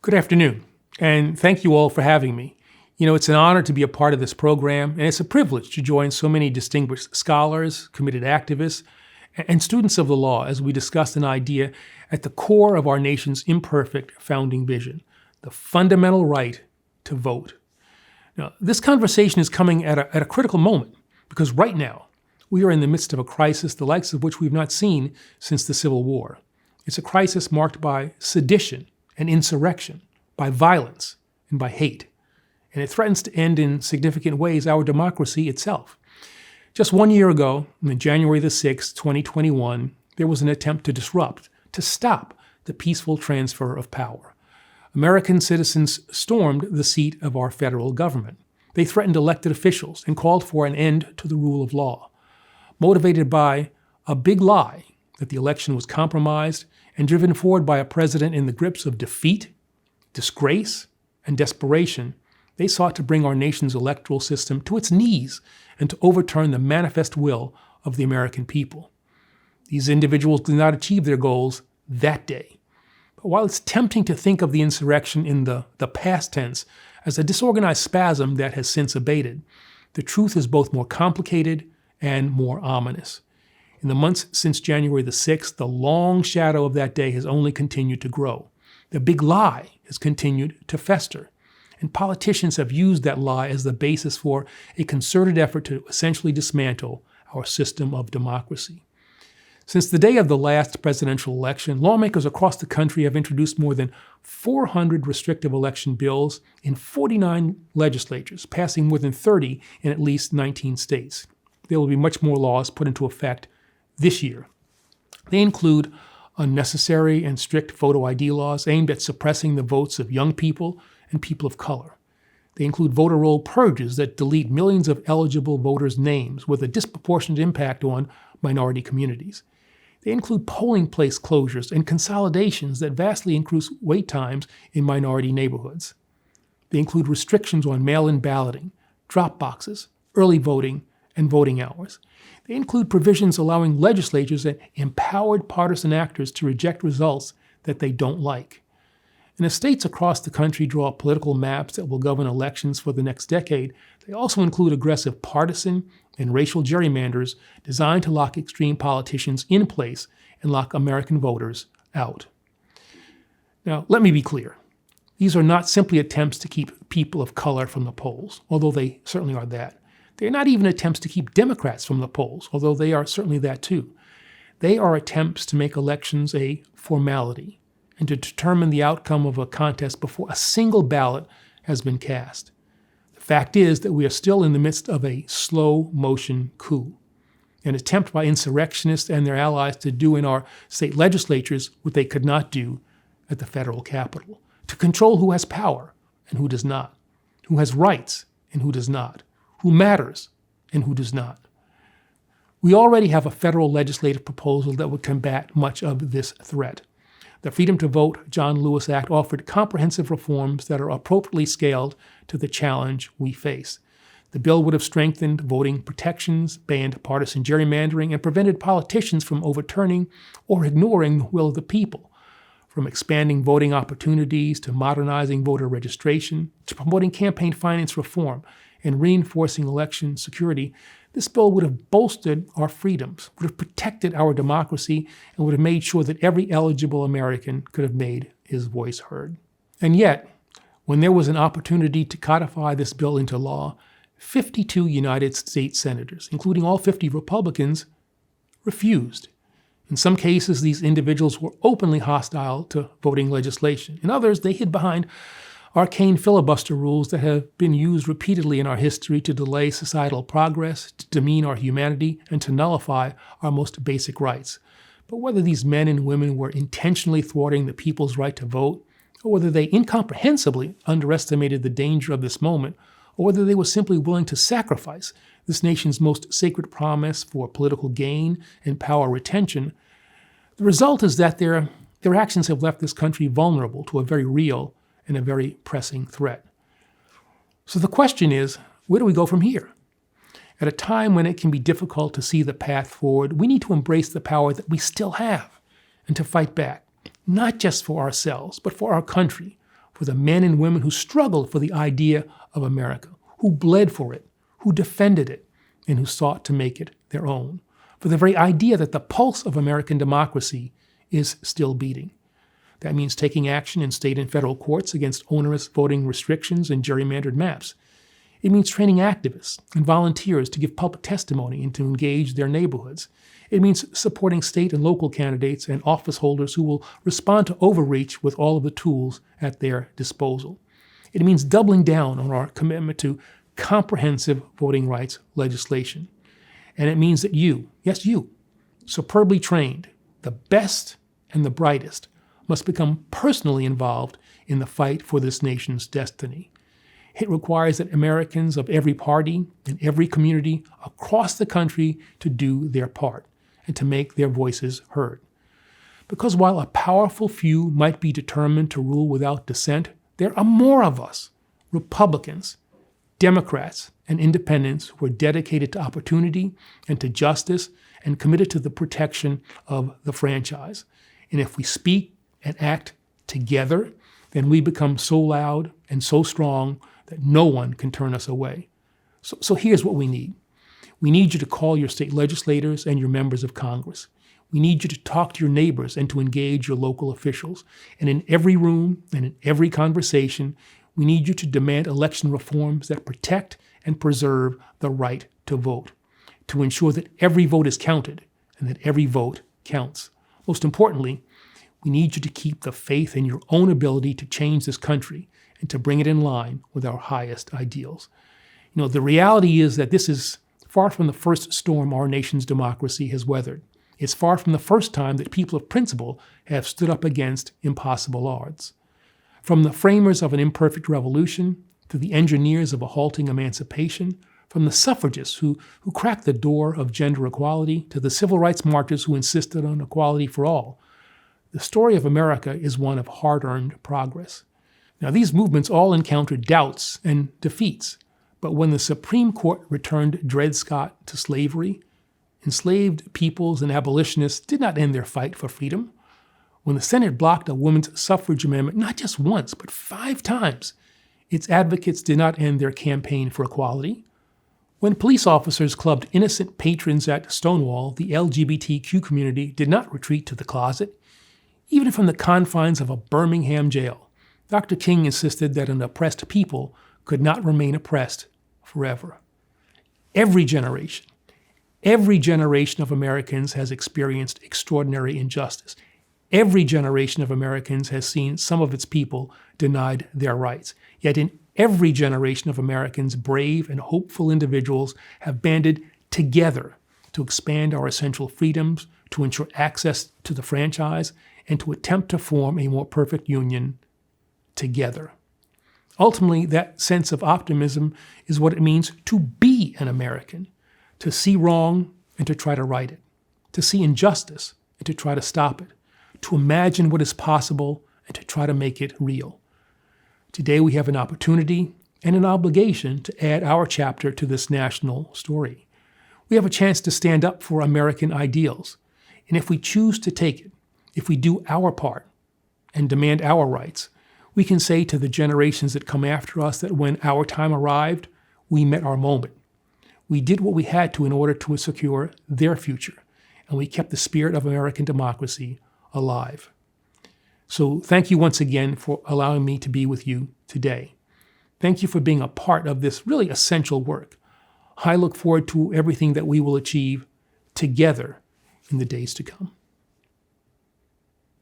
Good afternoon, and thank you all for having me. It's an honor to be a part of this program, and it's a privilege to join so many distinguished scholars, committed activists, and students of the law as we discuss an idea at the core of our nation's imperfect founding vision, the fundamental right to vote. Now, this conversation is coming at a critical moment because right now we are in the midst of a crisis the likes of which we've not seen since the Civil War. It's a crisis marked by sedition and insurrection, by violence and by hate. And it threatens to end in significant ways our democracy itself. Just 1 year ago, on January the 6th, 2021, there was an attempt to disrupt, to stop the peaceful transfer of power. American citizens stormed the seat of our federal government. They threatened elected officials and called for an end to the rule of law, motivated by a big lie that the election was compromised and driven forward by a president in the grips of defeat, disgrace, and desperation. They sought to bring our nation's electoral system to its knees and to overturn the manifest will of the American people. These individuals did not achieve their goals that day. But while it's tempting to think of the insurrection in the past tense as a disorganized spasm that has since abated, the truth is both more complicated and more ominous. In the months since January the 6th, the long shadow of that day has only continued to grow. The big lie has continued to fester. And politicians have used that lie as the basis for a concerted effort to essentially dismantle our system of democracy. Since the day of the last presidential election, lawmakers across the country have introduced more than 400 restrictive election bills in 49 legislatures, passing more than 30 in at least 19 states. There will be much more laws put into effect this year. They include unnecessary and strict photo ID laws aimed at suppressing the votes of young people and people of color. They include voter roll purges that delete millions of eligible voters' names with a disproportionate impact on minority communities. They include polling place closures and consolidations that vastly increase wait times in minority neighborhoods. They include restrictions on mail-in balloting, drop boxes, early voting, and voting hours. They include provisions allowing legislatures and empowered partisan actors to reject results that they don't like. And as states across the country draw political maps that will govern elections for the next decade, they also include aggressive partisan and racial gerrymanders designed to lock extreme politicians in place and lock American voters out. Now, let me be clear. These are not simply attempts to keep people of color from the polls, although they certainly are that. They are not even attempts to keep Democrats from the polls, although they are certainly that too. They are attempts to make elections a formality and to determine the outcome of a contest before a single ballot has been cast. The fact is that we are still in the midst of a slow-motion coup, an attempt by insurrectionists and their allies to do in our state legislatures what they could not do at the federal Capitol, to control who has power and who does not, who has rights and who does not, who matters and who does not. We already have a federal legislative proposal that would combat much of this threat. The Freedom to Vote John Lewis Act offered comprehensive reforms that are appropriately scaled to the challenge we face. The bill would have strengthened voting protections, banned partisan gerrymandering, and prevented politicians from overturning or ignoring the will of the people, from expanding voting opportunities to modernizing voter registration to promoting campaign finance reform and reinforcing election security. This bill would have bolstered our freedoms, would have protected our democracy, and would have made sure that every eligible American could have made his voice heard. And yet, when there was an opportunity to codify this bill into law, 52 United States senators, including all 50 Republicans, refused. In some cases, these individuals were openly hostile to voting legislation. In others, they hid behind arcane filibuster rules that have been used repeatedly in our history to delay societal progress, to demean our humanity, and to nullify our most basic rights. But whether these men and women were intentionally thwarting the people's right to vote, or whether they incomprehensibly underestimated the danger of this moment, or whether they were simply willing to sacrifice this nation's most sacred promise for political gain and power retention, the result is that their actions have left this country vulnerable to a very real and a very pressing threat. So the question is, where do we go from here? At a time when it can be difficult to see the path forward, we need to embrace the power that we still have and to fight back, not just for ourselves, but for our country, for the men and women who struggled for the idea of America, who bled for it, who defended it, and who sought to make it their own, for the very idea that the pulse of American democracy is still beating. That means taking action in state and federal courts against onerous voting restrictions and gerrymandered maps. It means training activists and volunteers to give public testimony and to engage their neighborhoods. It means supporting state and local candidates and office holders who will respond to overreach with all of the tools at their disposal. It means doubling down on our commitment to comprehensive voting rights legislation. And it means that you, yes you, superbly trained, the best and the brightest, must become personally involved in the fight for this nation's destiny. It requires that Americans of every party and every community across the country to do their part and to make their voices heard. Because while a powerful few might be determined to rule without dissent, there are more of us, Republicans, Democrats, and independents who are dedicated to opportunity and to justice and committed to the protection of the franchise. And if we speak and act together, then we become so loud and so strong that no one can turn us away. So here's what we need. We need you to call your state legislators and your members of Congress. We need you to talk to your neighbors and to engage your local officials. And in every room and in every conversation, we need you to demand election reforms that protect and preserve the right to vote, to ensure that every vote is counted and that every vote counts. Most importantly, we need you to keep the faith in your own ability to change this country and to bring it in line with our highest ideals. The reality is that this is far from the first storm our nation's democracy has weathered. It's far from the first time that people of principle have stood up against impossible odds. From the framers of an imperfect revolution to the engineers of a halting emancipation, from the suffragists who cracked the door of gender equality to the civil rights marchers who insisted on equality for all, the story of America is one of hard-earned progress. Now, these movements all encountered doubts and defeats, but when the Supreme Court returned Dred Scott to slavery, enslaved peoples and abolitionists did not end their fight for freedom. When the Senate blocked a women's suffrage amendment not just once, but 5 times, its advocates did not end their campaign for equality. When police officers clubbed innocent patrons at Stonewall, the LGBTQ community did not retreat to the closet. Even from the confines of a Birmingham jail, Dr. King insisted that an oppressed people could not remain oppressed forever. Every generation of Americans has experienced extraordinary injustice. Every generation of Americans has seen some of its people denied their rights. Yet in every generation of Americans, brave and hopeful individuals have banded together to expand our essential freedoms, to ensure access to the franchise, and to attempt to form a more perfect union together. Ultimately, that sense of optimism is what it means to be an American, to see wrong and to try to right it, to see injustice and to try to stop it, to imagine what is possible and to try to make it real. Today we have an opportunity and an obligation to add our chapter to this national story. We have a chance to stand up for American ideals, and if we choose to take it, if we do our part and demand our rights, we can say to the generations that come after us that when our time arrived, we met our moment. We did what we had to in order to secure their future, and we kept the spirit of American democracy alive. So thank you once again for allowing me to be with you today. Thank you for being a part of this really essential work. I look forward to everything that we will achieve together in the days to come.